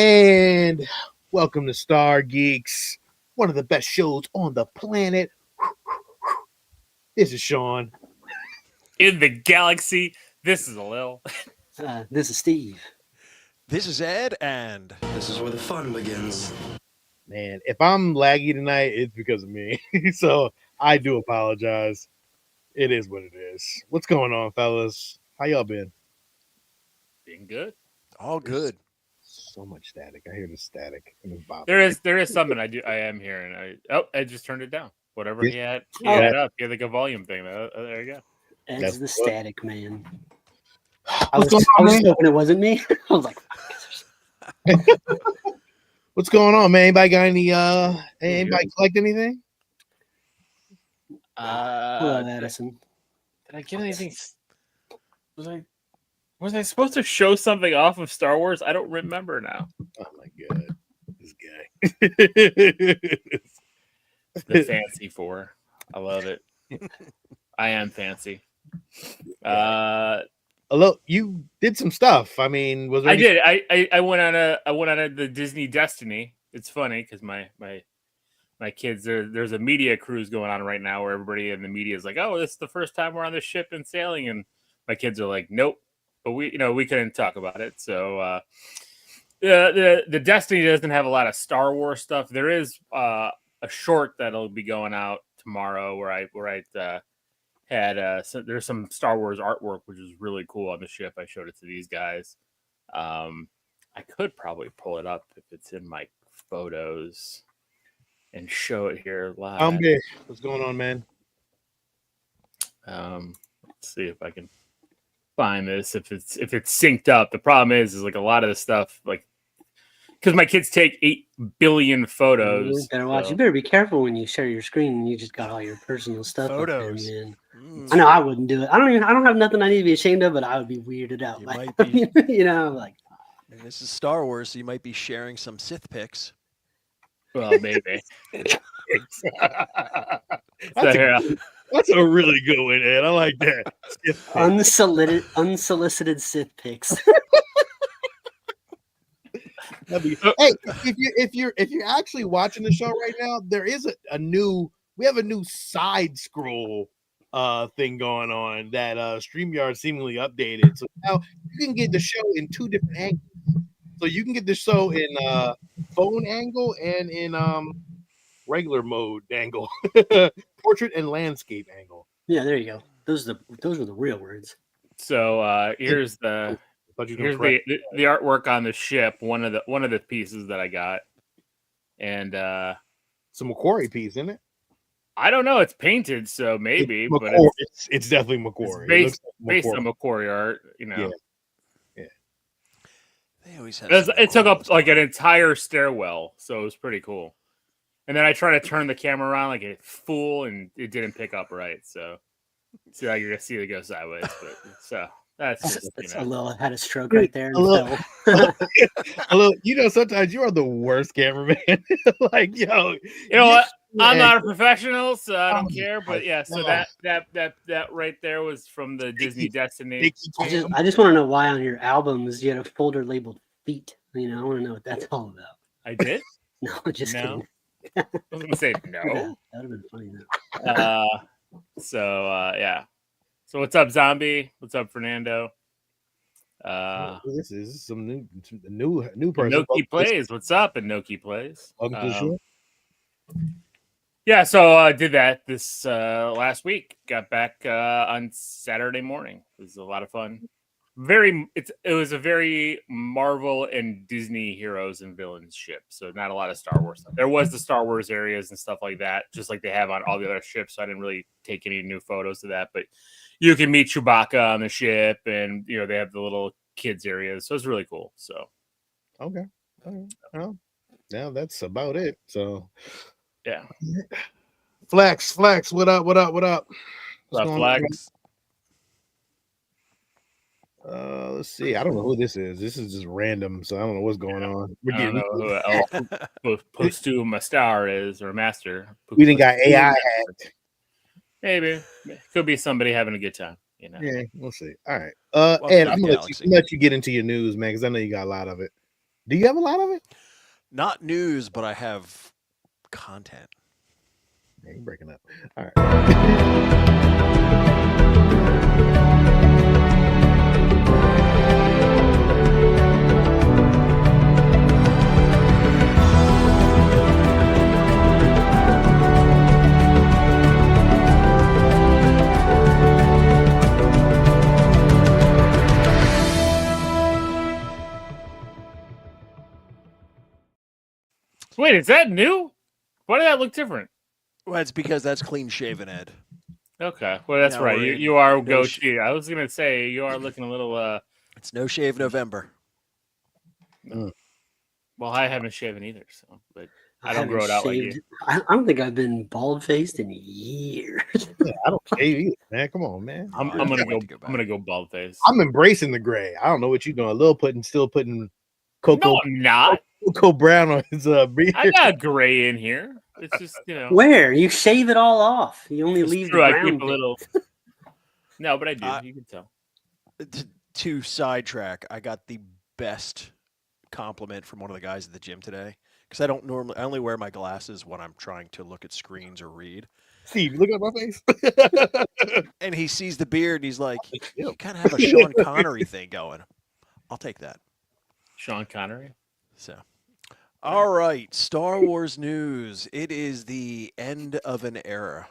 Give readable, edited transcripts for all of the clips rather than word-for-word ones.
And welcome to Stargeekz, one of the best shows on the planet. This is Sean. In the galaxy, this is Lil. This is Steve. This is Ed, and this is where the fun begins. Man, if I'm laggy tonight, it's because of me. So I do apologize. It is what it is. What's going on, fellas? How y'all been? Being good. All good. So much static. I hear the static. There is something I am hearing. I just turned it down. Whatever he had up. He had like a volume thing. There you go. Ed's the static man. I What's was going on, hoping it wasn't me. I was like, what's going on, man? Anybody got anybody collect anything? hello, Addison. Did I get anything? Was I supposed to show something off of Star Wars? I don't remember now. Oh my god, this guy. The fancy four. I love it. I am fancy. Hello, you did some stuff. I mean, was there I did. I went on the Disney Destiny. It's funny because my kids there's a media cruise going on right now where everybody in the media is like, oh, this is the first time we're on this ship and sailing, and my kids are like, nope, but we couldn't talk about it. So the Destiny doesn't have a lot of Star Wars stuff. There is a short that'll be going out tomorrow where I had there's some Star Wars artwork which is really cool on the ship. I showed it to these guys. I could probably pull it up if it's in my photos and show it here live. I'm good. What's going on, man? Let's see if I can find this. If it's synced up. The problem is like a lot of the stuff, like because my kids take 8 billion photos. You better watch. So. You better be careful when you share your screen and you just got all your personal stuff. Photos. Up there, man. I know I wouldn't do it. I don't have nothing I need to be ashamed of, but I would be weirded out. Might be, like. And this is Star Wars, so you might be sharing some Sith pics. Well, maybe. That's a really good one, Ed. I like that. Unsolicited Sith pics. Hey, if you're actually watching the show right now, there is we have a new side scroll thing going on that StreamYard seemingly updated. So now you can get the show in 2 different angles. So you can get the show in phone angle and in regular mode angle, portrait and landscape angle. Yeah, there you go. Those are the real words. So here's the artwork on the ship. One of the pieces that I got, and some Macquarie piece, isn't it? I don't know. It's painted, so maybe, but it's definitely Macquarie. It's based on Macquarie art, Yeah. They always have. It took up like an entire stairwell, so it was pretty cool. And then I tried to turn the camera around like a fool, and it didn't pick up right. So, like you're gonna see it go sideways. But so that's just a little had a stroke right there. Hello, sometimes you are the worst cameraman. Like, you know what? I'm not a professional, so I don't care. But yeah, so that right there was from the Disney Destiny. I just want to know why on your albums you had a folder labeled feet. I want to know what that's all about. I did? No, just kidding. I was gonna say no. Yeah, that would have been funny though. Yeah. So what's up, Zombie? What's up, Fernando? This is some new person. Noki Plays. What's up? And Noki Plays. Welcome to the show. Yeah, so I did that this last week. Got back on Saturday morning. It was a lot of fun. It was a very Marvel and Disney heroes and villains ship. So not a lot of Star Wars stuff. There was the Star Wars areas and stuff like that, just like they have on all the other ships. So I didn't really take any new photos of that, but you can meet Chewbacca on the ship, and they have the little kids areas. So it's really cool. So okay. Well, now that's about it. So yeah. Flex, what up? What's Flex? Let's see. I don't know who this is. This is just random, so I don't know what's going on. I don't know who Postuma Star is or Master. We didn't got AI hacked. Maybe could be somebody having a good time. Yeah, we'll see. All right. Ed, I'm gonna let you get into your news, man, because I know you got a lot of it. Do you have a lot of it? Not news, but I have content. Yeah, you're breaking up. All right. Wait, is that new? Why did that look different? Well, it's because that's clean shaven, Ed. Okay, well that's Now right. we're in You are no goatee. I was gonna say you are looking a little. It's no shave November. Well, I haven't shaven either, so but I don't haven't grow it out like shaved. you. I don't think I've been bald faced in years. Yeah, I don't shave either, man. Come on, man. I'm I gonna can't go. wait to go I'm gonna back. go bald face. I'm embracing the gray. I don't know what you're doing. Still putting No, Cocoa I'm not. Brown on his beard. I got gray in here. It's just Where you shave it all off, you only It's leave true. the I brown keep a bit. little. No, but I do. You can tell. To sidetrack, I got the best compliment from one of the guys at the gym today because I only wear my glasses when I'm trying to look at screens or read. Steve, look at my face. And he sees the beard and he's like, "You kind of have a Sean Connery thing going." I'll take that. Sean Connery. So, all right, Star Wars news. It is the end of an era.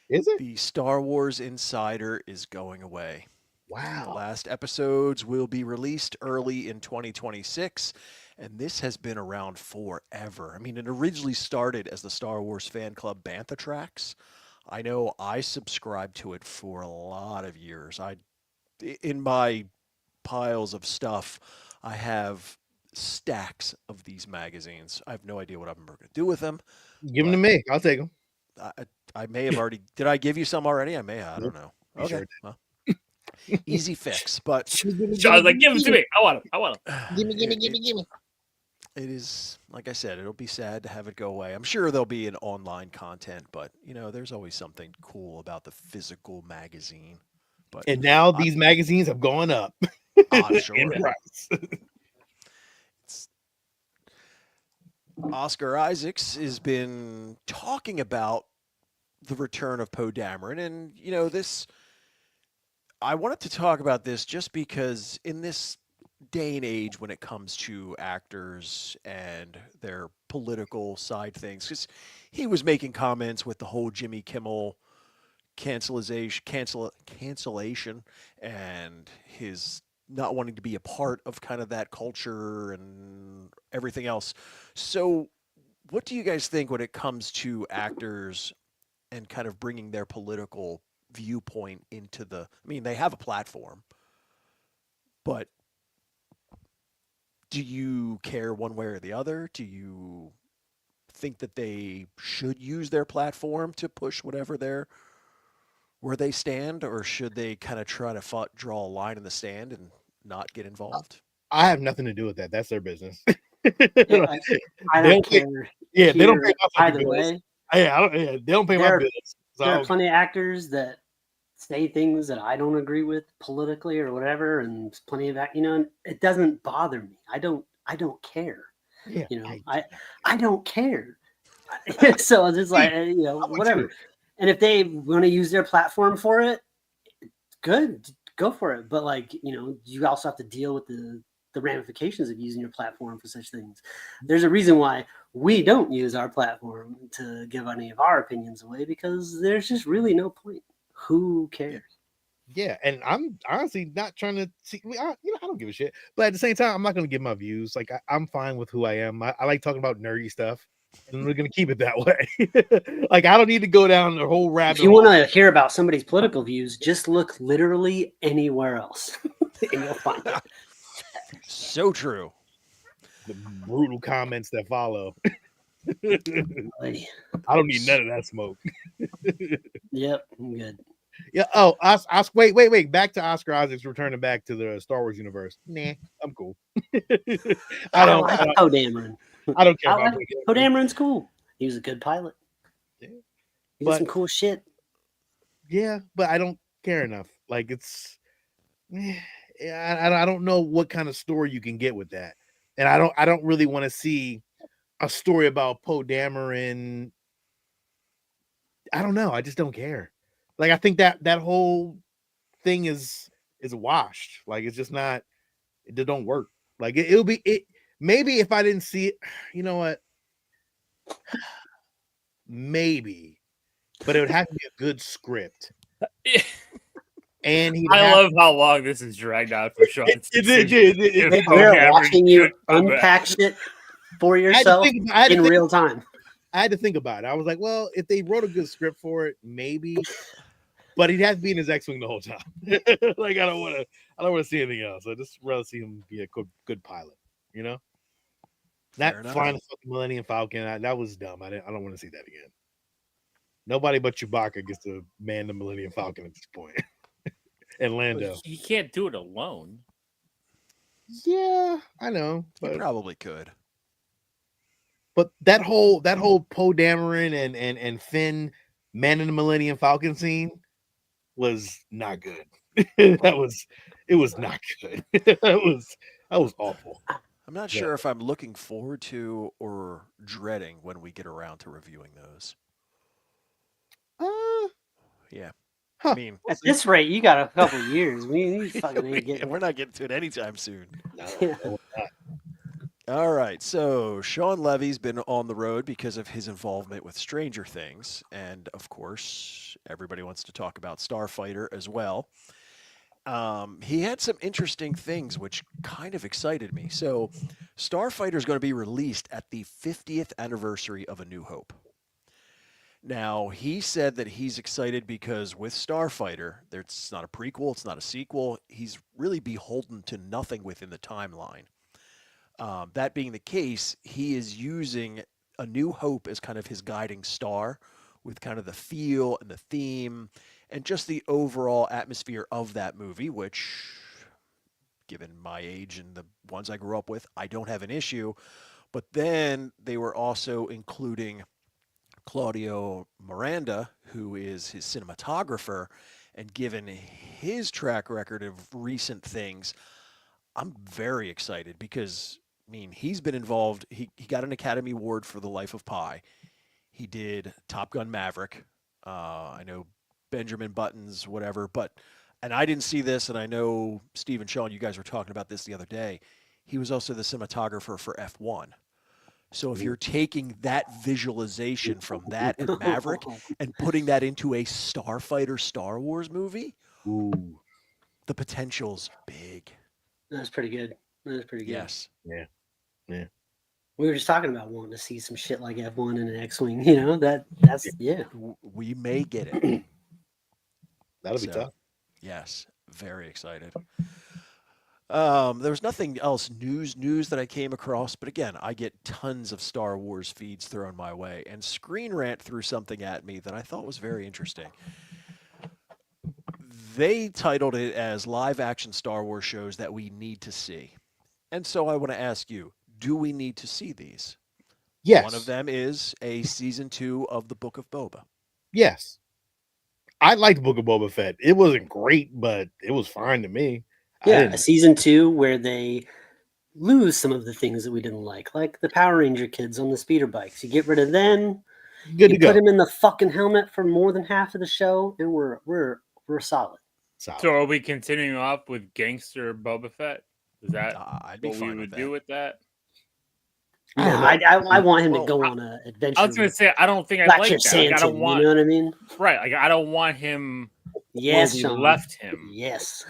Is it? The Star Wars Insider is going away. The Wow. last episodes will be released early in 2026, and this has been around forever. I mean, it originally started as the Star Wars fan club Bantha Tracks. I know I subscribed to it for a lot of years. In my piles of stuff, I have stacks of these magazines. I have no idea what I'm going to do with them. Give them to me. I'll take them. I may have already. Did I give you some already? I may have. I don't know. You Okay. sure did. Well, easy fix. But I was like, give them to me. I want them. I want them. Give me. it is, like I said, it'll be sad to have it go away. I'm sure there'll be an online content, but there's always something cool about the physical magazine. But And now these magazines have gone up. I'm sure. in price. Oscar Isaacs has been talking about the return of Poe Dameron, and this. I wanted to talk about this just because in this day and age, when it comes to actors and their political side things, because he was making comments with the whole Jimmy Kimmel cancellation, and his not wanting to be a part of kind of that culture and everything else. So what do you guys think when it comes to actors and kind of bringing their political viewpoint into I mean, they have a platform, but do you care one way or the other? Do you think that they should use their platform to push where they stand, or should they kind of try to draw a line in the sand and not get involved? I have nothing to do with that. That's their business. I don't care. They don't pay my either bills. way. They don't pay my bills. So There are plenty of actors that say things that I don't agree with politically or whatever, and there's plenty of that. And it doesn't bother me. I don't care. yeah, I don't care. So it's just like whatever. And if they want to use their platform for it, good, go for it. But you also have to deal with the ramifications of using your platform for such things. There's a reason why we don't use our platform to give any of our opinions away, because there's just really no point. Who cares? Yeah, and I'm honestly not trying to see. I don't give a shit. But at the same time, I'm not going to give my views. Like I'm fine with who I am. I like talking about nerdy stuff, and we're going to keep it that way. Like I don't need to go down the whole rabbit. If you want to hear about somebody's political views, just look literally anywhere else, and you'll find it. So true. The brutal comments that follow. Like, I don't need none of that smoke. yep, I'm good. Yeah. Oh, wait. Back to Oscar Isaac's returning back to the Star Wars universe. Nah, I'm cool. I don't like Poe Dameron. I don't care about Poe Dameron's cool. He was a good pilot. Yeah. He did some cool shit. Yeah, but I don't care enough. Like it's, I don't know what kind of story you can get with that. and I don't really want to see a story about Poe Dameron. I don't know. I just don't care. Like I think that whole thing is washed. Like it's just not. It don't work. Like it'll be it. Maybe if I didn't see it, you know what? Maybe, but it would have to be a good script. And I love how long this is dragged out for Sean. They're watching you unpack shit for yourself in real time. I had to think about it. I was like, well, if they wrote a good script for it, maybe. But he'd have to be in his X-wing the whole time. Like I don't want to see anything else. I just rather see him be a good pilot. You know, not flying the fucking Millennium Falcon. That was dumb. I don't want to see that again. Nobody but Chewbacca gets to man the Millennium Falcon at this point. And Lando. He can't do it alone. Yeah, I know. But he probably could. But that whole Poe Dameron and Finn manning the Millennium Falcon scene was not good. It was not good. that was awful. I'm not sure if I'm looking forward to or dreading when we get around to reviewing those. Yeah. Huh. I mean, at this rate, you got a couple years. We fucking ain't getting. We're not getting to it anytime soon. Yeah. All right, so Sean Levy's been on the road because of his involvement with Stranger Things, and of course, everybody wants to talk about Starfighter as well. He had some interesting things which kind of excited me. So, Starfighter is going to be released at the 50th anniversary of A New Hope. Now, he said that he's excited because with Starfighter, it's not a prequel, it's not a sequel. He's really beholden to nothing within the timeline. That being the case, he is using A New Hope as kind of his guiding star with kind of the feel and the theme and just the overall atmosphere of that movie, which, given my age and the ones I grew up with, I don't have an issue. But then they were also including Claudio Miranda, who is his cinematographer, and given his track record of recent things, I'm very excited because, I mean, he's been involved. He got an Academy Award for The Life of Pi. He did Top Gun Maverick. I know Benjamin Buttons, whatever, and I didn't see this, and I know Steve and Sean, you guys were talking about this the other day. He was also the cinematographer for F1. So if you're taking that visualization from that and Maverick and putting that into a Starfighter Star Wars movie, the potential's big. That's pretty good. Yes. Yeah. We were just talking about wanting to see some shit like F1 and an X-wing. You know that's yeah. We may get it. That'll be tough. Yes, very excited. There was nothing else news that I came across, but again, I get tons of Star Wars feeds thrown my way, and Screen Rant threw something at me that I thought was very interesting. They titled it as live-action Star Wars shows that we need to see. And so I want to ask you, do we need to see these? Yes. One of them is a season 2 of the Book of Boba. Yes. I liked Book of Boba Fett. It wasn't great, but it was fine to me. Yeah, a season 2 where they lose some of the things that we didn't like the Power Ranger kids on the speeder bikes. You get rid of them. Good to go. Put him in the fucking helmet for more than half of the show, and we're solid. So are we continuing off with Gangster Boba Fett? Is that I'd be what fine we would with do with that? No, I want him to go on an adventure. I was going to say I don't think I like that. Santon, I don't want, you know what I mean? Right. Like I don't want him. Yes, where we Sean. left him. Yes.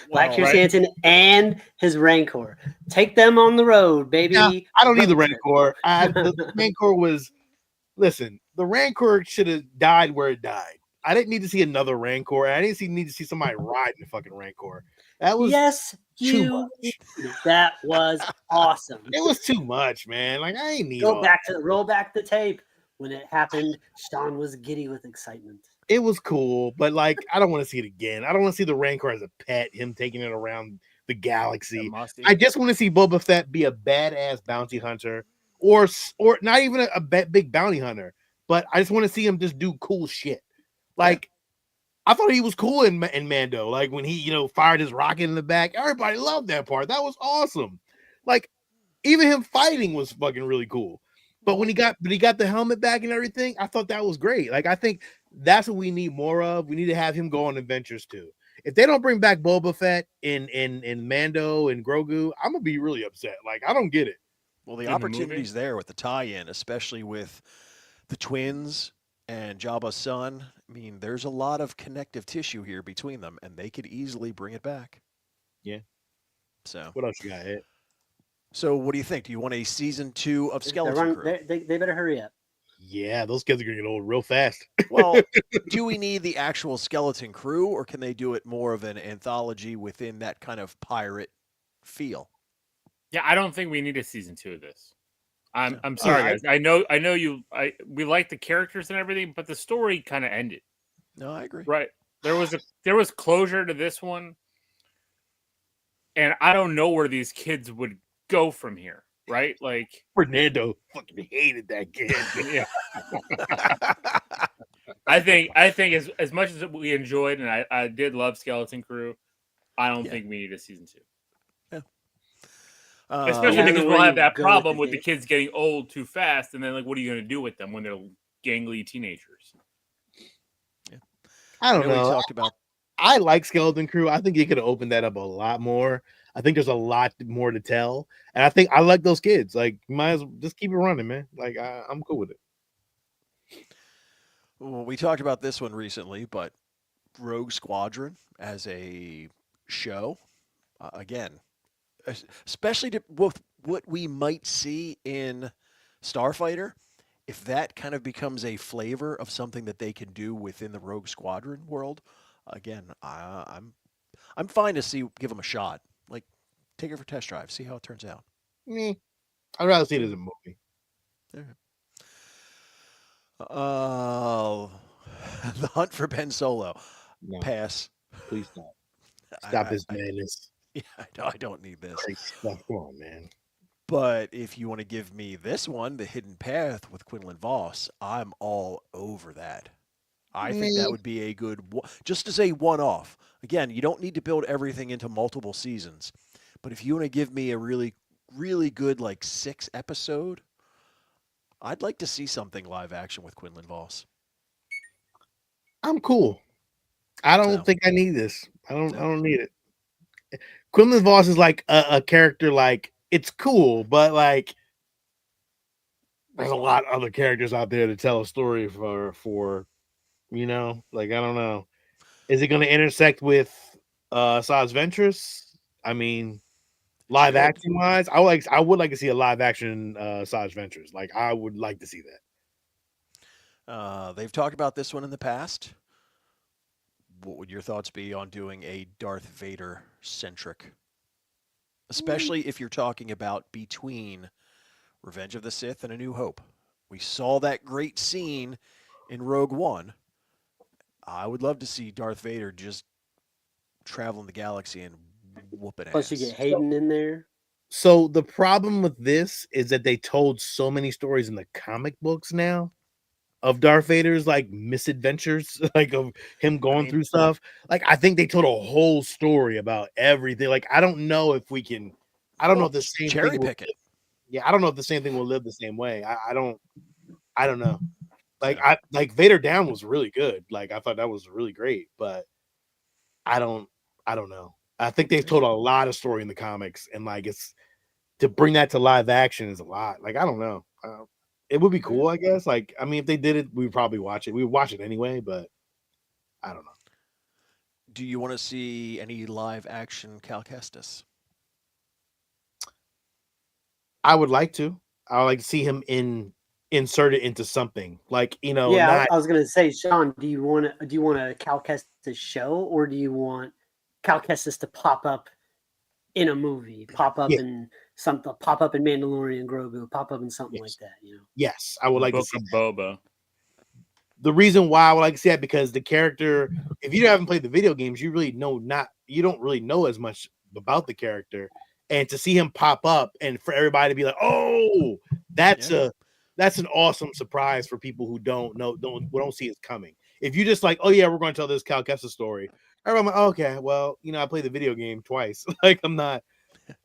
Well, Black Santon and his Rancor. Take them on the road, baby. Now, I don't need the Rancor. The Rancor was... Listen, the Rancor should have died where it died. I didn't need to see another Rancor. I didn't need to see somebody riding the fucking Rancor. That was too much. That was awesome. It was too much, man. Like I ain't need roll back the tape. When it happened, Sean was giddy with excitement. It was cool, but like I don't want to see it again. I don't want to see the Rancor as a pet, him taking it around the galaxy. I just want to see Boba Fett be a badass bounty hunter, or not even a big bounty hunter, but I just want to see him just do cool shit. Like I thought he was cool in Mando, like when he fired his rocket in the back. Everybody loved that part. That was awesome. Like even him fighting was fucking really cool. But when he got the helmet back and everything, I thought that was great. Like I think that's what we need more of. We need to have him go on adventures too. If they don't bring back Boba Fett in Mando and Grogu, I'm gonna be really upset. Like I don't get it. Well, the In the movie? opportunity's there with the tie-in, especially with the twins and Jabba's son. I mean, there's a lot of connective tissue here between them, and they could easily bring it back. Yeah. So, What else you got, Ed? so what do you think? Do you want a season 2 of They're Skeleton Crew? they better hurry up. Yeah, those kids are gonna get old real fast. Well, do we need the actual Skeleton Crew, or can they do it more of an anthology within that kind of pirate feel? Yeah, I don't think we need a season 2 of this. I'm No. sorry, I- guys. I know we like the characters and everything, but the story kind of ended. No, I agree. Right. There was closure to this one. And I don't know where these kids would go from here, right? Like Fernando fucking hated that kid. yeah. I think as much as we enjoyed and I did love Skeleton Crew, I don't think we need a season 2. Especially Yeah, because where we'll have you that go problem with with the it. kids getting old too fast, and then like, what are you going to do with them when they're gangly teenagers? I don't know we know. talked about I like Skeleton Crew. I think you could have opened that up a lot more. I think there's a lot more to tell, and I think I like those kids. Like, you might as well just keep it running, man. Like, I'm cool with it. Well, we talked about this one recently, but Rogue Squadron as a show, again, especially with what we might see in Starfighter, if that kind of becomes a flavor of something that they can do within the Rogue Squadron world, again, I'm fine to give them a shot. Like, take it for test drive, see how it turns out. I'd rather see it as a movie. The Hunt for Ben Solo. No, Pass. please stop. Stop this madness. Yeah, I don't need this. Great stuff. Come on, man. But if you want to give me this one, The Hidden Path with Quinlan Voss, I'm all over that. I think that would be a good, just as a one-off. Again, you don't need to build everything into multiple seasons. But if you want to give me a really, really good, like 6-episode, I'd like to see something live action with Quinlan Voss. I'm cool. I don't So. think I need this. I don't need it. Quinlan Voss is like a character. Like, it's cool, but like there's a lot of other characters out there to tell a story for like, I don't know. Is it going to intersect with Saz Ventress? I mean, live action wise, I would like to see a live action Saz Ventress. Like, I would like to see that. They've talked about this one in the past. What would your thoughts be on doing a Darth Vader centric? Especially if you're talking about between Revenge of the Sith and A New Hope. We saw that great scene in Rogue One. I would love to see Darth Vader just traveling the galaxy and whooping ass. Plus, you get Hayden in there. So the problem with this is that they told so many stories in the comic books now of Darth Vader's like misadventures, like of him going through stuff. Like, I think they told a whole story about everything. Like, I don't know if we can. I don't know if the same cherry thing will, pick it. Yeah, I don't know if the same thing will live the same way. I don't know. Like, Vader Down was really good. Like, I thought that was really great, but I don't know. I think they've told a lot of story in the comics, and like, it's to bring that to live action is a lot. Like, I don't know. It would be cool, I guess. Like, I mean, if they did it, we would probably watch it. We would watch it anyway, but I don't know. Do you want to see any live action Cal Kestis? I would like to. I would like to see him inserted into something. Like, Yeah, not, I was gonna say, Sean, do you want a Cal Kestis show, or do you want Cal Kestis to pop up in a movie, pop up in something, pop up in Mandalorian Grogu, pop up in something like that? Yes, I would like to see Boba. The reason why I would like to see that, because the character, if you haven't played the video games, you don't really know as much about the character, and to see him pop up and for everybody to be like, oh, that's an awesome surprise for people who don't see it coming. If you just like, oh yeah, we're going to tell this Cal Kestis story, everyone like, oh, okay, well, I played the video game twice. Like, I'm not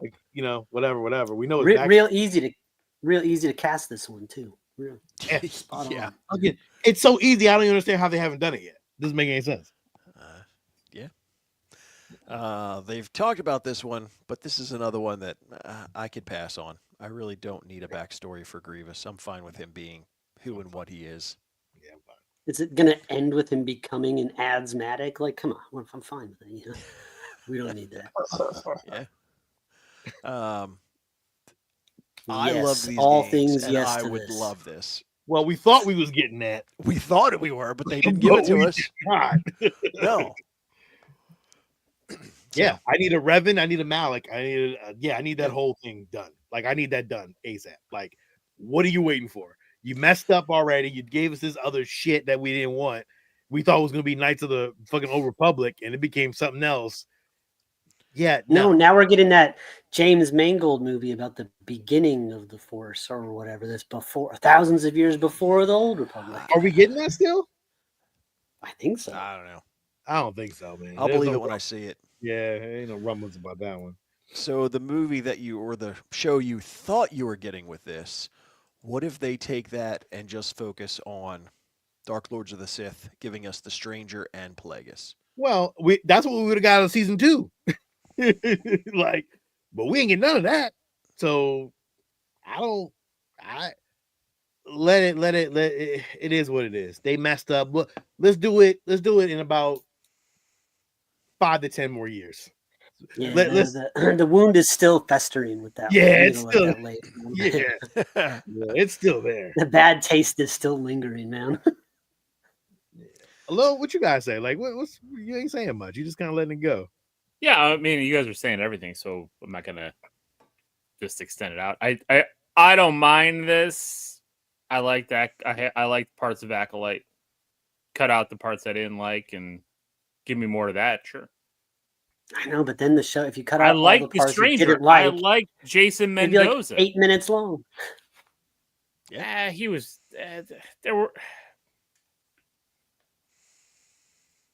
Like, whatever. We know it's Real easy to cast this one too. Real spot Yeah. on. Again, it's so easy. I don't even understand how they haven't done it yet. Doesn't make any sense. Yeah. They've talked about this one, but this is another one that I could pass on. I really don't need a backstory for Grievous. I'm fine with him being who and what he is. Yeah, but Is it gonna end with him becoming an asthmatic? Like, come on, I'm fine with it. You know? We don't need that. Yeah. I Yes, love these all games, things and yes I to would this. love this. well, we thought we was getting that. We thought we were, but they didn't give it But to we us. did not. No. Yeah, I need a Revan. I need a Malik. I need that Yeah. whole thing done. Like, I need that done ASAP. Like, what are you waiting for? You messed up already. You gave us this other shit that we didn't want. We thought it was gonna be Knights of the fucking Old Republic, and it became something else. Yeah, No, no. now we're getting that James Mangold movie about the beginning of the Force or whatever. This before thousands of years before the Old Republic. Are we getting that still? I think so. I don't know. I don't think so, man. I'll There's believe no it when I see it. Yeah, ain't no rumblings about that one. So the movie that or the show you thought you were getting with this, what if they take that and just focus on Dark Lords of the Sith, giving us the Stranger and Plagueis? Well, that's what we would have got in season 2. Like, but we ain't get none of that. So I let it it is what it is. They messed up. But let's do it in about 5 to 10 more years. Yeah, Let's the wound is still festering with that. Yeah, We need it's to let still that lay. yeah, it's still there. The bad taste is still lingering, man. Hello, what you guys say? Like, what's you ain't saying much. You just kind of letting it go. Yeah, I mean, you guys are saying everything, so I'm not gonna just extend it out. I don't mind this. I like that. I like parts of Acolyte. Cut out the parts I didn't like and give me more of that. Sure. I know, but then the show, if you cut I out all like the the parts you Stranger. didn't I like, like Jason it'd be like Mendoza. 8 minutes long. Yeah, he was. There were.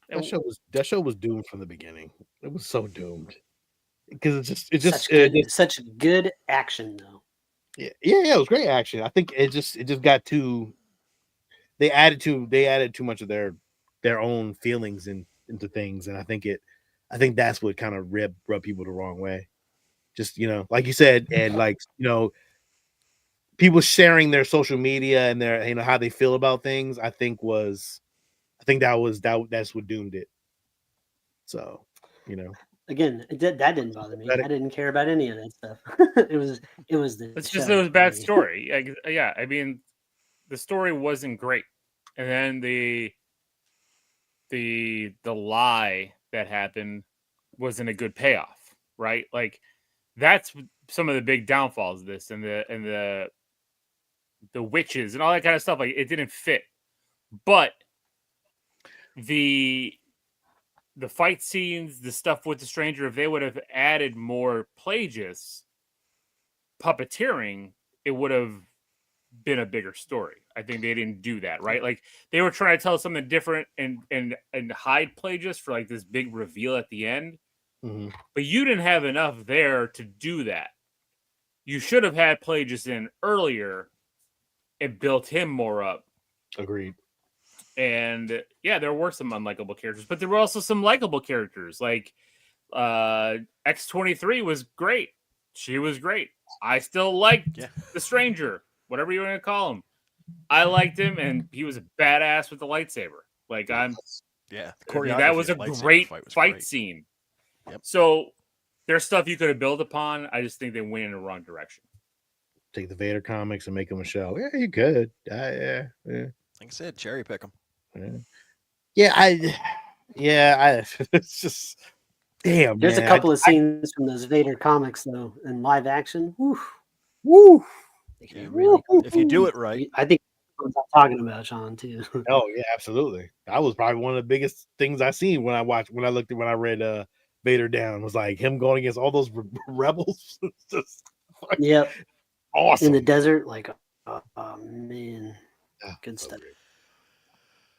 That show was doomed from the beginning. It was so doomed because it just Such good action though. yeah, it was great action. I think it just got too. They added too much of their own feelings into things, and I think that's what kind of rubbed people the wrong way. Just like you said, and like people sharing their social media and their how they feel about things. I think that's what doomed it. So Again, that didn't bother me. I didn't care about any of that stuff. it was the. It's just it was a bad story. Yeah, I mean, the story wasn't great, and then the lie that happened wasn't a good payoff, right? Like that's some of the big downfalls of this, and the witches and all that kind of stuff. Like it didn't fit, but the fight scenes, the stuff with the Stranger, if they would have added more Plagueis puppeteering, it would have been a bigger story. I think they didn't do that, right? Like they were trying to tell something different and hide Plagueis for like this big reveal at the end. Mm-hmm. But you didn't have enough there to do that. You should have had Plagueis in earlier and built him more up. Agreed. And yeah, there were some unlikable characters, but there were also some likable characters. Like X-23 was great. She was great. I still liked the Stranger, whatever you want to call him. I liked him, and he was a badass with the lightsaber. Like that was a great fight scene. Yep. So there's stuff you could have built upon. I just think they went in the wrong direction. Take the Vader comics and make them a show. Yeah, you could. Yeah. Like I said, cherry pick them. It's just damn. There's man. a couple of scenes from those Vader comics though in live action. Woo. Really if you do it right. I think that's what I'm talking about, Sean, too. Oh yeah, absolutely. That was probably one of the biggest things I seen when I read Vader Down. Was like him going against all those rebels. Just yep. Awesome. In the desert, like oh man. Good stuff.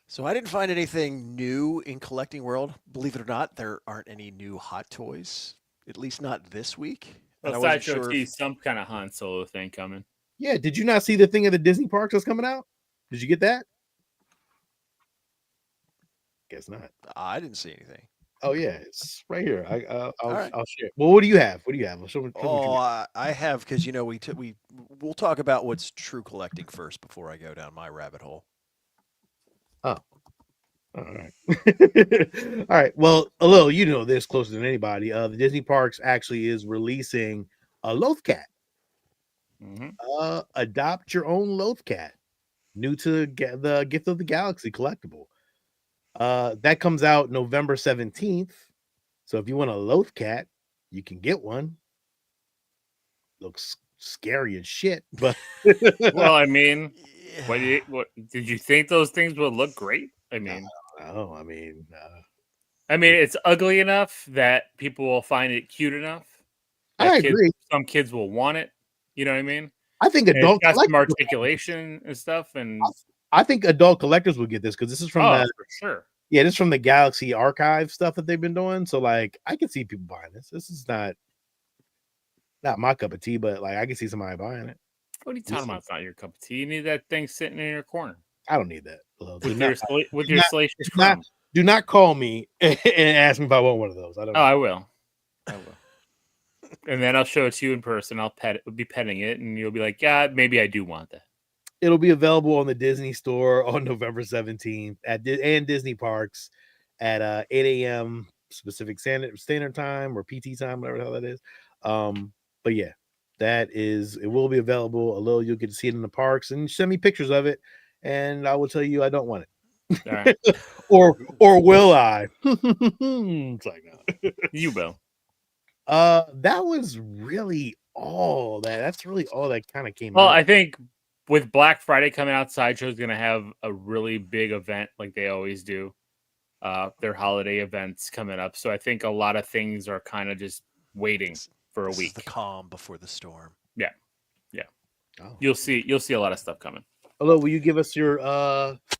So I didn't find anything new in Collecting World. Believe it or not, there aren't any new Hot Toys, at least not this week. And I Well, wasn't Sideshow sure sees some kind of Han Solo thing coming. Yeah, did you not see the thing at the Disney parks that's coming out? Did you get that? Guess not. I didn't see anything. Oh yeah, it's right here. All right. I'll share. Well, what do you have? What do you have? Show me what Oh, you got. I have because we'll talk about what's true collecting first before I go down my rabbit hole. Oh, all right. All right. Well, Lil, you know this closer than anybody. The Disney parks actually is releasing a Lothcat. Mm-hmm. Adopt your own Lothcat, new to the Gift of the Galaxy collectible. That comes out November 17th. So if you want a Lothcat, you can get one. Looks scary as shit, but Well, I mean, Yeah. what did you think those things would look great? I mean, oh, it's ugly enough that people will find it cute enough. That I agree. Some kids will want it. You know what I mean? I think And it's adult got some collectors. articulation and stuff. And I think adult collectors will get this because this is from for sure. Yeah, this is from the Galaxy Archive stuff that they've been doing. So like, I can see people buying this. This is not my cup of tea, but like, I can see somebody buying it. What are you talking about? It's not your cup of tea. You need that thing sitting in your corner I don't need that. with your Salacious Crumb. Do not call me and ask me if I want one of those. I don't. Oh, I will. And then I'll show it to you in person. I'll be petting it, and you'll be like, "Yeah, maybe I do want that." It'll be available on the Disney Store on November 17th and Disney Parks at 8 a.m. Pacific Standard Time or PT time, whatever the hell that is. But yeah, it will be available. You'll get to see it in the parks and send me pictures of it, and I will tell you I don't want it. All right. or will I? It's like no. You will. That was really all that. That's really all that kind of came out. Well, I think with Black Friday coming out, Sideshow's going to have a really big event like they always do. Their holiday events coming up. So I think a lot of things are kind of just waiting for a week. The calm before the storm. Yeah. Oh. You'll see a lot of stuff coming. Hello, will you give us your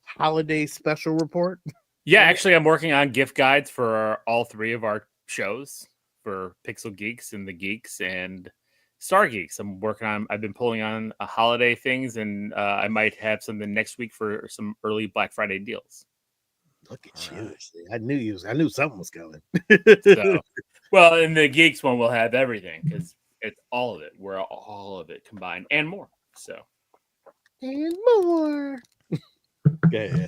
holiday special report? Yeah, actually, I'm working on gift guides for all three of our shows for Pixel Geeks and the Geeks and Stargeekz. I've been pulling on holiday things, and I might have something next week for some early Black Friday deals. Look at you! I knew something was coming. So, well, in the Geeks one, we'll have everything because it's all of it. We're all of it combined and more. So, and more. Okay.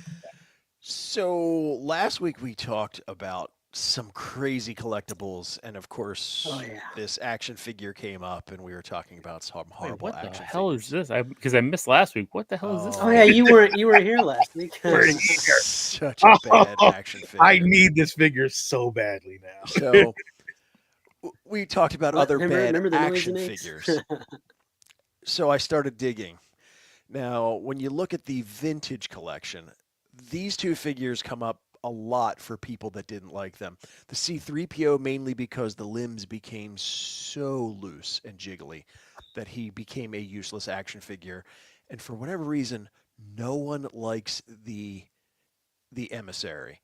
So last week we talked about some crazy collectibles, and of course, this action figure came up, and we were talking about some horrible what action the hell figures. is this? Because I missed last week. What the hell is this? Oh yeah, you were here last week. Such a bad action figure. I need this figure so badly now. So we talked about other bad action figures. So I started digging. Now, when you look at the vintage collection, these two figures come up a lot for people that didn't like them. The C-3PO mainly because the limbs became so loose and jiggly that he became a useless action figure. And for whatever reason, no one likes the emissary.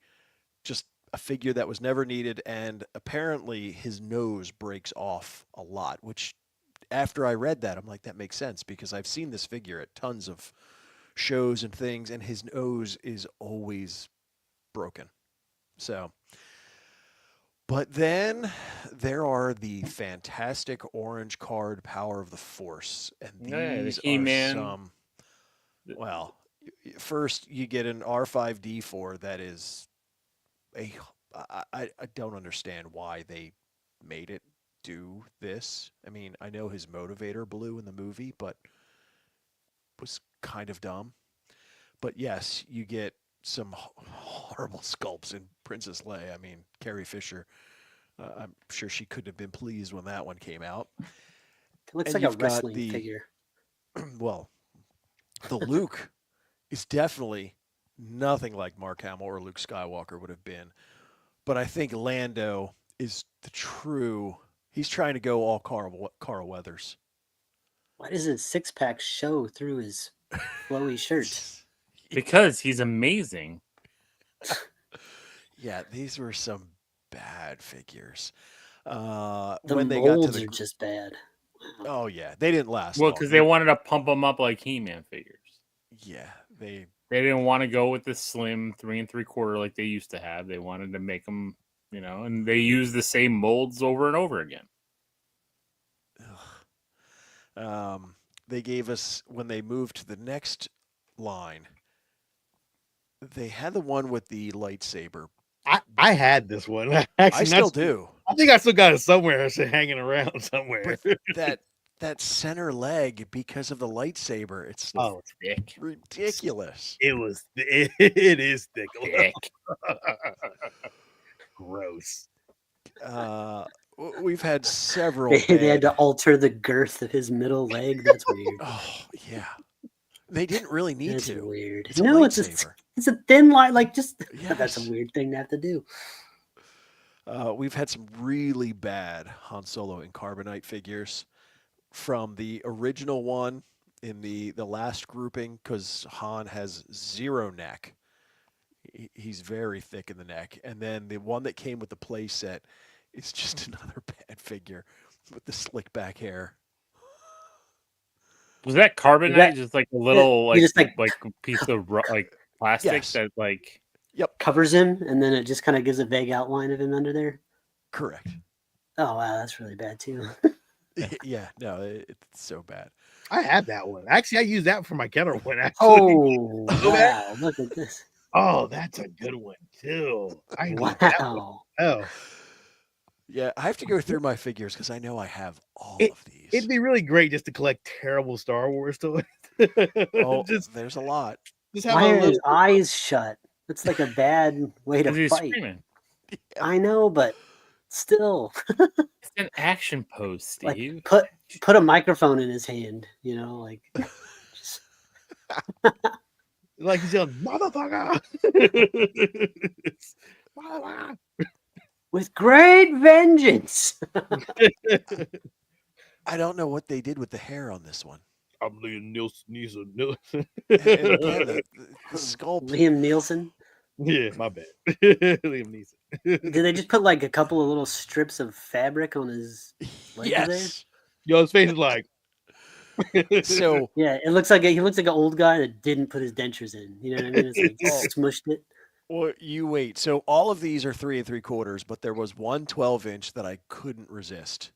Just a figure that was never needed, and apparently his nose breaks off a lot, which after I read that, I'm like, that makes sense because I've seen this figure at tons of shows and things, and his nose is always broken. So, but then there are the fantastic orange card Power of the Force, and these are some. Well, first you get an R5D4 that is I don't understand why they made it do this. I mean, I know his motivator blew in the movie, but it was kind of dumb. But yes, you get some horrible sculpts in Princess Leia. I mean, Carrie Fisher, I'm sure she couldn't have been pleased when that one came out. It looks like a wrestling figure. Well, the Luke is definitely nothing like Mark Hamill or Luke Skywalker would have been. But I think Lando is the true. He's trying to go all Carl Weathers. Why does his six-pack show through his flowy shirt? Because he's amazing. Yeah, these were some bad figures. The when they got to molds the are just bad. Wow. oh yeah, they didn't last Well, long. because they wanted to pump them up like He-Man figures. Yeah, they They didn't want to go with the slim 3 3/4 like they used to have. They wanted to make them, and they use the same molds over and over again. they gave us when they moved to the next line. They had the one with the lightsaber. I had this one. I Actually, still do. I think I still got it somewhere. It's hanging around somewhere. But that center leg, because of the lightsaber, it's Oh, It's thick. ridiculous. it is thick. Thick. Gross. We've had several. They had bad- to alter the girth of his middle leg. That's weird. Oh yeah, they didn't really need That's to. weird. It's a No, lightsaber. it's a thin line. Like just that's Yes. a weird thing to have to do. We've had some really bad Han Solo and Carbonite figures from the original one in the last grouping because Han has 0 neck. He's very thick in the neck. And then the one that came with the play set is just another bad figure with the slick back hair. Was that carbonite? That- just like a little you just, like a piece of plastic Yes. that like. Covers him, and then it just kind of gives a vague outline of him under there. Correct. Oh wow, that's really bad too. Yeah, no, it's so bad. I had that one. Actually, I used that for my Kenner one. Actually. Oh wow, look at this. Oh, that's a good one too. I need that one. Wow. Oh, Yeah, I have to go through my figures because I know I have all It- of these. it'd be really great just to collect terrible Star Wars toys. Oh, just there's a lot. have Why a are little. his eyes shut? That's like a bad way to He's fight. screaming. I know, but still, It's an action pose, like Steve. put a microphone in his hand. Like just, Like he's yelling, motherfucker! Motherfucker! with great vengeance. I don't know what they did with the hair on this one. I'm Liam Neeson. And again, the sculpt. Liam Nielsen. Yeah, my bad. Liam Neeson. Did they just put like a couple of little strips of fabric on his leg there? Yes. Yo, his face is like. So Yeah, he looks like an old guy that didn't put his dentures in. You know what I mean? It's like smushed it. well, you wait. So all of these are 3 3/4, but there was one 12-inch that I couldn't resist.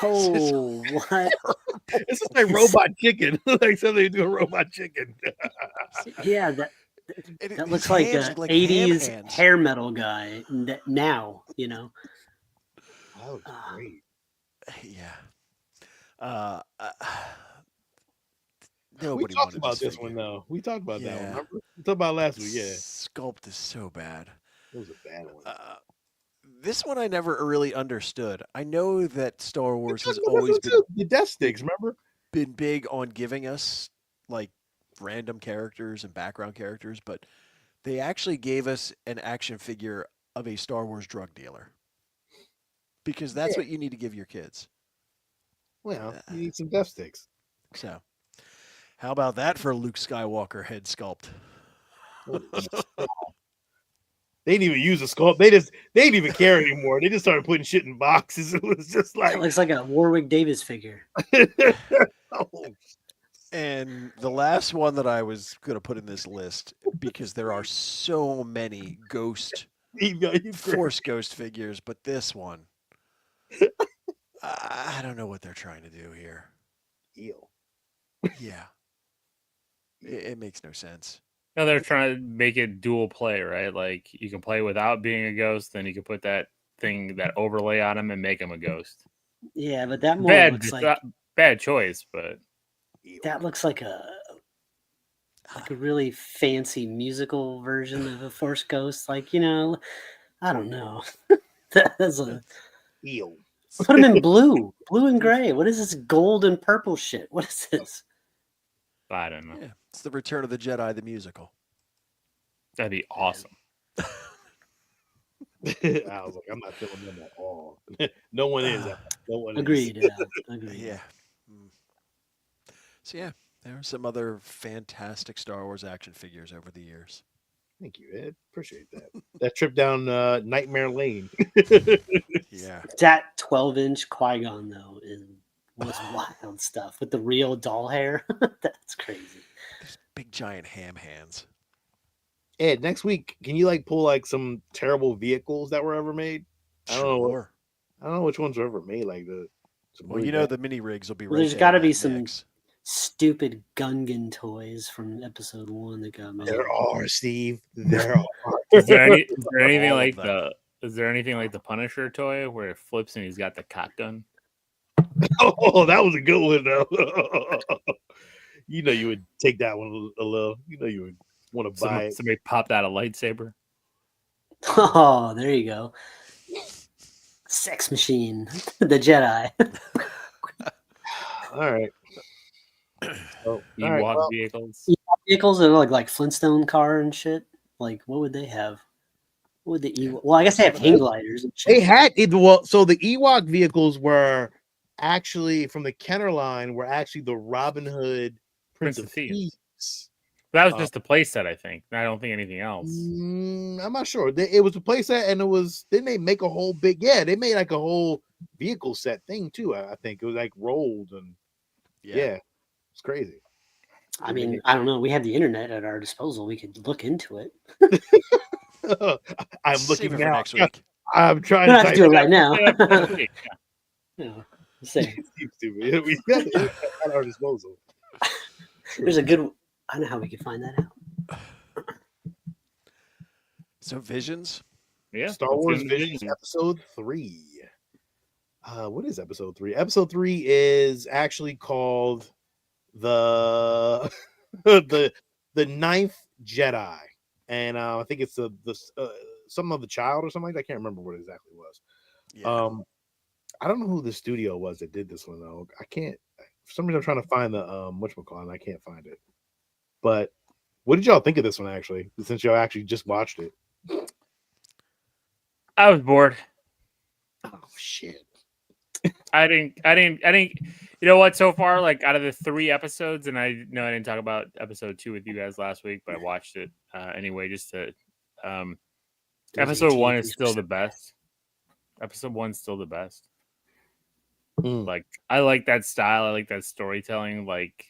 Oh, what? It's just like robot chicken. Like somebody do a robot chicken. Yeah, that His looks like hands a look like ham 80s hands. hair metal guy now. That was great. Yeah. We Nobody talked wanted about this figure. one though. We talked about that one. Yeah. Remember? We talked about last week. Yeah, Sculpt is so bad. it was a bad one. This one I never really understood. I know that Star Wars has We talked about this always one, been too. The death sticks. Remember? big on giving us like random characters and background characters, but they actually gave us an action figure of a Star Wars drug dealer. Because that's what you need to give your kids. Well, you need some death sticks. So, how about that for a Luke Skywalker head sculpt? They didn't even use a sculpt. They didn't even care anymore. They just started putting shit in boxes. It was just like It looks like a Warwick Davis figure. oh, And the last one that I was going to put in this list, because there are so many Force Ghost figures, but this one, I don't know what they're trying to do here. Ew. Yeah. It makes no sense. No, they're trying to make it dual play, right? Like you can play without being a ghost, then you can put that overlay on him and make him a ghost. Yeah, but that more looks like Bad choice, but that looks like a really fancy musical version of a Force Ghost. Like, I don't know. That's a Ew. put him in blue and gray. What is this gold and purple shit? What is this? I don't know. Yeah. It's the Return of the Jedi, the musical. That'd be awesome. I was like, I'm not feeling them at all. No one is. No one Agreed. is. Yeah, agreed. Yeah. So, yeah, there are some other fantastic Star Wars action figures over the years. Thank you, Ed. Appreciate that. That trip down Nightmare Lane. Yeah. That 12-inch Qui-Gon though was wild stuff with the real doll hair. That's crazy. There's big giant ham hands. Ed, next week, can you like pull like some terrible vehicles that were ever made? I don't know. Sure. I don't know which ones were ever made like that. Well, you know the mini rigs will be Well, right there's there got to in be that some mix. stupid Gungan toys from episode 1 that got made. There are, Steve. There are. Is there anything All of like them. Is there anything like the Punisher toy where it flips and he's got the cock gun? Oh, that was a good one though. You know you would take that one a little. You know you would want to buy it. Somebody popped out a lightsaber. Oh, there you go. Sex machine, the Jedi. All right. Oh, Ewok all right, well, vehicles. Vehicles that are like Flintstone car and shit. Like, what would they have? What would the Ewok? Well, I guess they have hang gliders and shit. they had it. Well, so the Ewok vehicles were actually from the Kenner line. Were actually the Robin Hood Prince of Thieves. That was just a playset, I think. I don't think anything else. I'm not sure. It was a playset, and it was. Didn't they make a whole big? Yeah, they made like a whole vehicle set thing too. I think it was like rolled and yeah, it's crazy. I mean, I don't know. We have the internet at our disposal. We could look into it. I'm Save looking it for now. next week. I'm trying We don't to have to do it right now. Yeah. Say, Stupid. We got the internet at our disposal. there's a good. I know how we could find that out. So Visions. Yeah. Star let's Wars get into Visions episode 3. What is episode 3? Episode 3 is actually called the the ninth Jedi, and I think it's the some of the child or something like that. I can't remember what it exactly was. Yeah. I don't know who the studio was that did this one though. I can't. For some reason, I'm trying to find the whatchamacallit, and I can't find it. But what did y'all think of this one actually? Since y'all actually just watched it. I was bored. Oh shit! I didn't. You know what? So far, like out of the 3 episodes, and I know I didn't talk about episode 2 with you guys last week, but I watched it anyway. Just to episode 1 is still the best. Episode 1's still the best. Like I like that style. I like that storytelling. Like,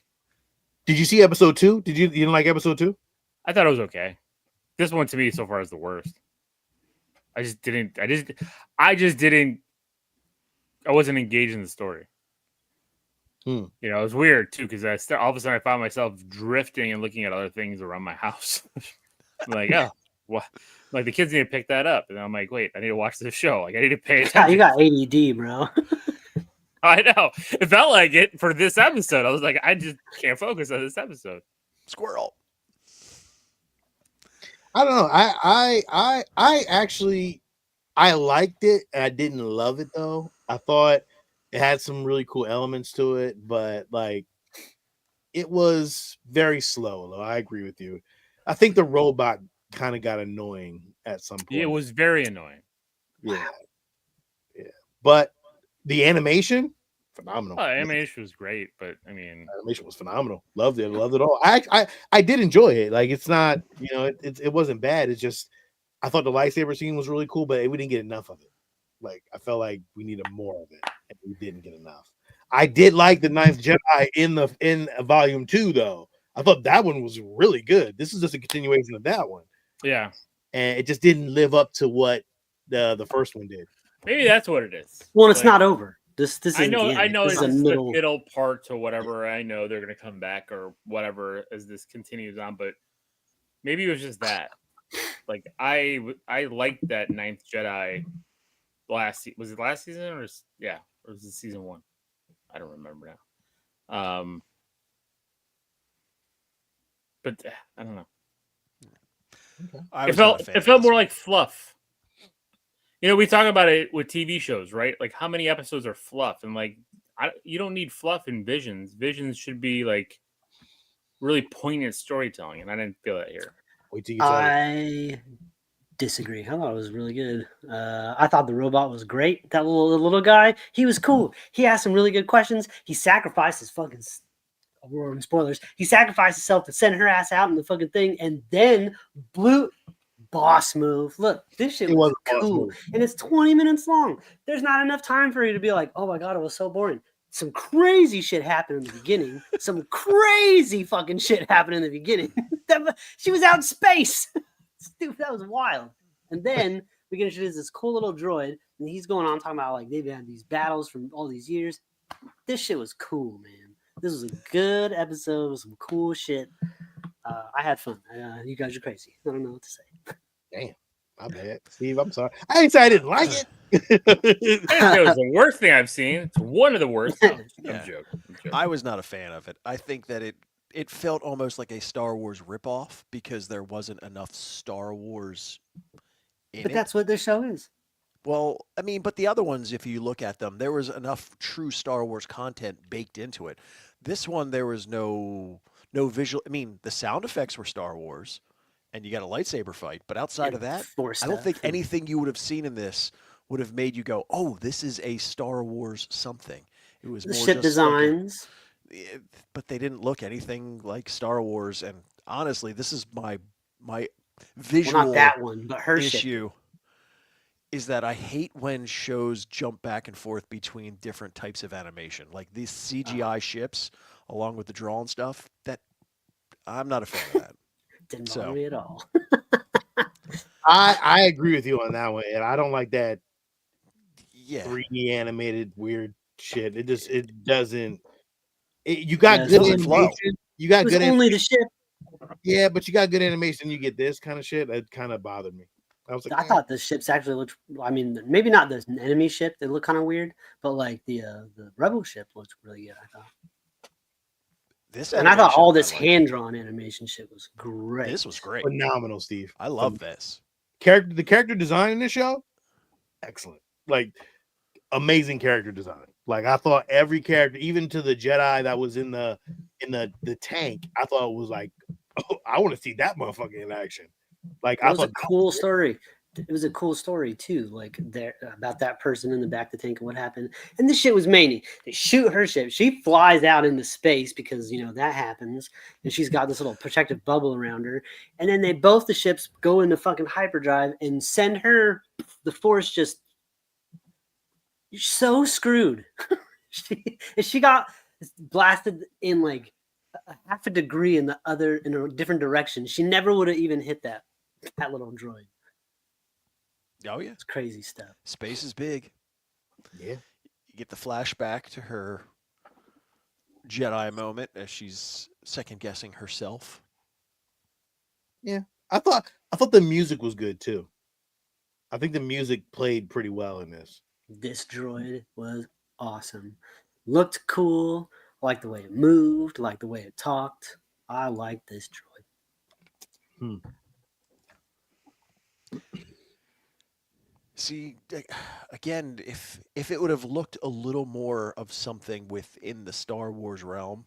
did you see episode 2? You didn't like episode 2? I thought it was okay. This one to me so far is the worst. I wasn't engaged in the story. You know, it was weird too because all of a sudden I found myself drifting and looking at other things around my house. I'm like, oh, what? Like the kids need to pick that up, and I'm like, wait, I need to watch this show. Like I need to pay attention. You got ADD, bro. I know. It felt like it for this episode. I was like, I just can't focus on this episode. Squirrel. I don't know. I actually liked it. I didn't love it though. I thought it had some really cool elements to it, but like it was very slow. Though I agree with you. I think the robot kind of got annoying at some point. It was very annoying. Yeah. But the animation, phenomenal. Oh, animation was great, but I mean, animation was phenomenal. Loved it all. I did enjoy it. Like it's not, it wasn't bad. It's just I thought the lightsaber scene was really cool, but we didn't get enough of it. Like I felt like we needed more of it, and we didn't get enough. I did like the Ninth Jedi in volume 2, though. I thought that one was really good. This is just a continuation of that one. Yeah, and it just didn't live up to what the first one did. Maybe that's what it is. Well, it's not over. This I know this it's is the middle part to whatever. I know they're gonna come back or whatever as this continues on, but maybe it was just that. Like I liked that Ninth Jedi was it last season or was it season 1? I don't remember now. But I don't know. Okay. It felt more like fluff. You know, we talk about it with TV shows, right? Like how many episodes are fluff, and like you don't need fluff in Visions. Visions should be like really poignant storytelling, and I didn't feel that here. I disagree. I thought it was really good. I thought the robot was great. That little guy, he was cool. He asked some really good questions. He sacrificed his fucking spoilers. He sacrificed himself to send her ass out in the fucking thing, and then blew. Boss move. Look, this shit It was was a boss cool, move. and it's 20 minutes long. There's not enough time for you to be like, "Oh my god, it was so boring." Some crazy shit happened in the beginning. Some crazy fucking shit happened in the beginning. She was out in space. Dude, that was wild. And then we get introduced this cool little droid, and he's going on talking about like they've had these battles from all these years. This shit was cool, man. This was a good episode with some cool shit. I had fun. You guys are crazy. I don't know what to say. Damn, my bad, Steve. I'm sorry. I didn't say I didn't like it. It was the worst thing I've seen. It's one of the worst. No, Yeah. I'm joking. I was not a fan of it. I think that it felt almost like a Star Wars ripoff because there wasn't enough Star Wars in But it. that's what this show is. Well, I mean, but the other ones, if you look at them, there was enough true Star Wars content baked into it. This one, there was no visual. I mean, the sound effects were Star Wars, and you got a lightsaber fight. But outside And of that, Force I don't stuff think and- anything you would have seen in this would have made you go, "Oh, this is a Star Wars something." It was The more ship just like designs. but they didn't look anything like Star Wars. And honestly, this is my Well, visual not that one, but her ship. issue. Is that I hate when shows jump back and forth between different types of animation, like these CGI ships, along with the drawn stuff. That I'm not a fan of that. Didn't So- bother me at all. I agree with you on that one, and I don't like that Yeah, 3D animated weird shit. It doesn't. You got Yeah, it good doesn't flow. animation. You got It was good. only the ship. Yeah, but you got good animation. You get this kind of shit. It kind of bothered me. I was like, I thought the ships actually looked. I mean, maybe not the enemy ship. They look kind of weird, but like the rebel ship looked really good. I thought, this and I thought all animation, this I liked. hand drawn animation shit was great. This was great. phenomenal, Steve. I love this. The character design in this show, excellent. Like amazing character design. Like I thought every character, even to the Jedi that was in the tank, I thought it was like, oh, I want to see that motherfucker in action. Like It I was a thought, cool story. It was a cool story too, like there about that person in the back of the tank and what happened. And this shit was Maney. They shoot her ship. She flies out into space because that happens, and she's got this little protective bubble around her. And then the ships go into fucking hyperdrive and send her. The Force just so screwed. she got blasted in like a half a degree in a different direction. She never would have even hit that little droid. Oh yeah, It's crazy stuff. space is big. yeah, You get the flashback to her Jedi moment as she's second guessing herself. I thought the music was good too. I think the music played pretty well in this. This droid was awesome. Looked cool. Liked the way it moved. Liked the way it talked. I liked this droid. See, again, if it would have looked a little more of something within the Star Wars realm,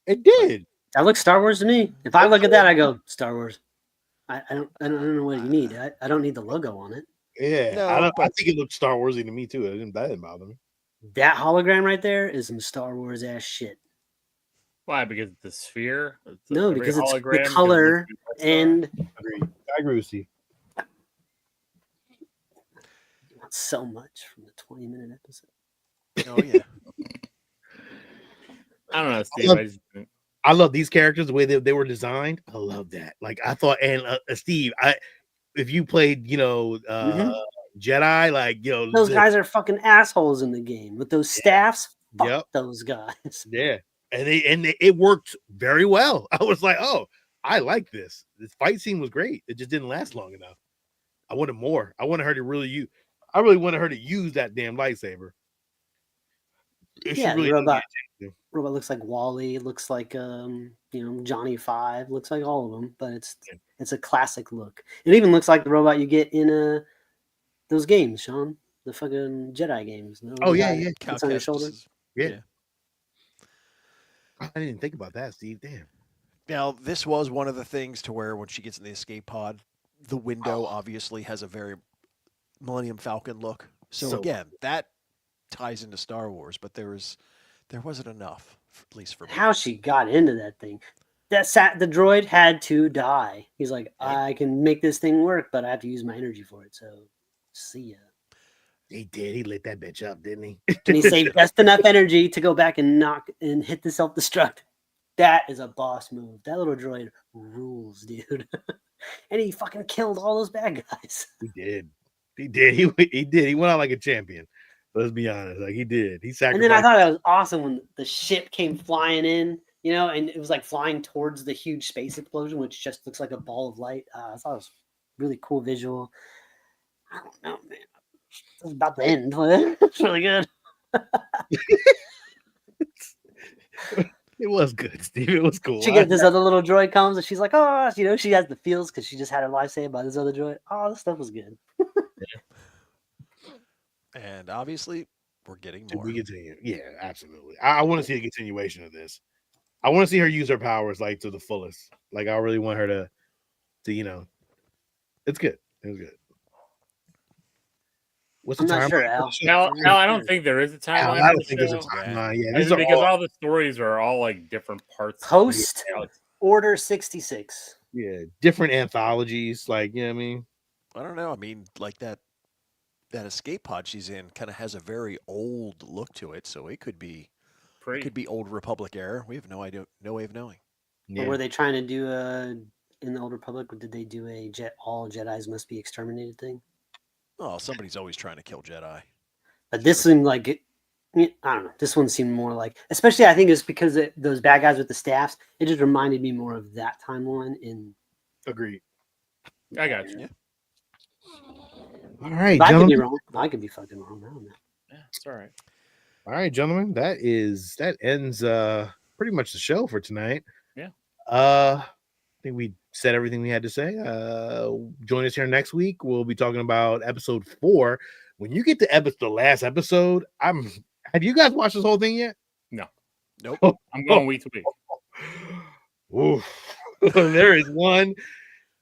It did. That looks Star Wars to me. If I look at that, I go Star Wars. I don't know what you need. I don't need the logo on it. Yeah, No, I but- think it looked Star Warsy to me too. That didn't bother me. That hologram right there is some Star Wars ass shit. Why? Because the sphere? No, Every because it's the hologram, because color it's the Death Star? and I agree with Steve. you want so much from the 20-minute episode. oh yeah, I don't know, Steve. I love these characters the way they were designed. I love that. Like I thought, and Steve, if you played, Jedi, like Those guys are fucking assholes in the game with those staffs. Fuck Yep. those guys. yeah, and it worked very well. I was like, oh, I like this. This fight scene was great. It just didn't last long enough. I wanted more. I wanted her to really use. I really wanted her to use that damn lightsaber. She Yeah, really the didn't robot. get a chance Robot looks like Wally. Looks like Johnny Five. Looks like all of them, but it's a classic look. It even looks like the robot you get in those games, Sean. The fucking Jedi games. No, Oh, the yeah, guy yeah. that's on your shoulder. to. Yeah. I didn't think about that, Steve. Damn. Now, this was one of the things to where when she gets in the escape pod, the window obviously has a very Millennium Falcon look. So So- again, that ties into Star Wars, but there There wasn't enough, at least for me. How she got into that thing. The droid had to die. He's like, I can make this thing work, but I have to use my energy for it. So, see ya. He did. He lit that bitch up, didn't he? And he saved just enough energy to go back and knock and hit the self-destruct. That is a boss move. That little droid rules, dude. And he fucking killed all those bad guys. He did. He did. He did. He went out like a champion. Let's be honest. Like he did. He sacrificed. And then I thought that was awesome when the ship came flying in, you know, and it was like flying towards the huge space explosion, which just looks like a ball of light. I thought it was really cool visual. I don't know, man. It was about to end. It's really good. It was good, Steve. It was cool. She gets this other little droid comes and she's like, oh, you know, she has the feels because she just had her life saved by this other droid. Oh, this stuff was good. And obviously, we're getting more. We continue. Yeah, absolutely. I want to see a continuation of this. I want to see her use her powers like to the fullest. Like I really want her to you know, it's good. It was good. What's the I'm not timeline? sure, Al, I don't think there is a timeline. I for don't the think there's a show. timeline. Yeah, Because all the stories are all like different parts. Post Order 66. Yeah, different anthologies. Like, you know what I mean? I don't know. I mean, like that escape pod she's in kind of has a very old look to it, so it could be Old Republic era. We have no idea, no way of knowing. Yeah. Or were they trying to do in the Old Republic? Did they do a all Jedis must be exterminated thing? Oh, somebody's always trying to kill Jedi. But this seemed like it. I don't know. This one seemed more like, especially I think it's because those bad guys with the staffs. It just reminded me more of that timeline. Agreed. I got you. Yeah. All right, I could be gentlemen. wrong. I could be fucking wrong. I don't know. Yeah, it's all right. All right, gentlemen. That ends pretty much the show for tonight. Yeah. I think we said everything we had to say. Join us here next week. We'll be talking about episode 4. When you get to the last episode, have you guys watched this whole thing yet? No. Nope. I'm going week to week. Oof. There is one.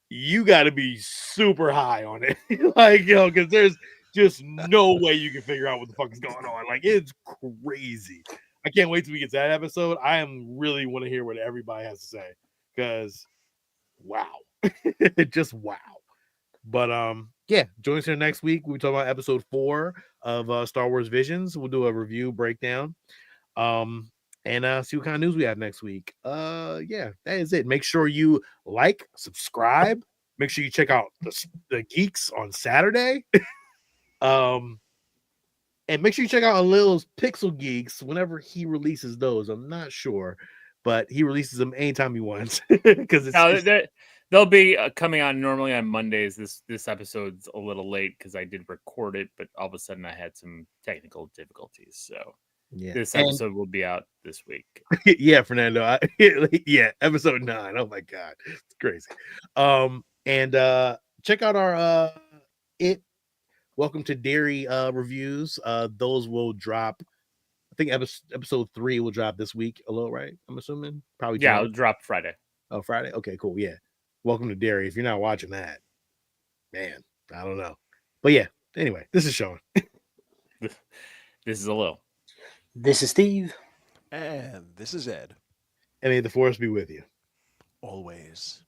You got to be super high on it. Like, yo, because there's just no way you can figure out what the fuck is going on. Like, it's crazy. I can't wait till we get to that episode. I am really want to hear what everybody has to say because wow. Just wow. But yeah, join us here next week. We'll talk about episode 4 of Star Wars Visions. We'll do a review breakdown. And see what kind of news we have next week. Yeah, that is it. Make sure you like, subscribe. Make sure you check out the Geeks on Saturday. And make sure you check out Lil's Pixel Geeks whenever he releases those. I'm not sure, but he releases them anytime he wants because they'll be coming on normally on Mondays. This episode's a little late because I did record it, but all of a sudden I had some technical difficulties. So yeah, this episode will be out this week. Yeah, Fernando. Yeah, episode 9. Oh my god, it's crazy. And check out our Welcome to Dairy reviews. Those will drop. I think episode 3 will drop this week. A little, right? I'm assuming probably. Yeah, it'll drop Friday. Oh, Friday. Okay, cool. Yeah. Welcome to Dairy. If you're not watching that, man, I don't know. But yeah. Anyway, this is Sean. This is a little. This is Steve. And this is Ed. And may the force be with you. Always.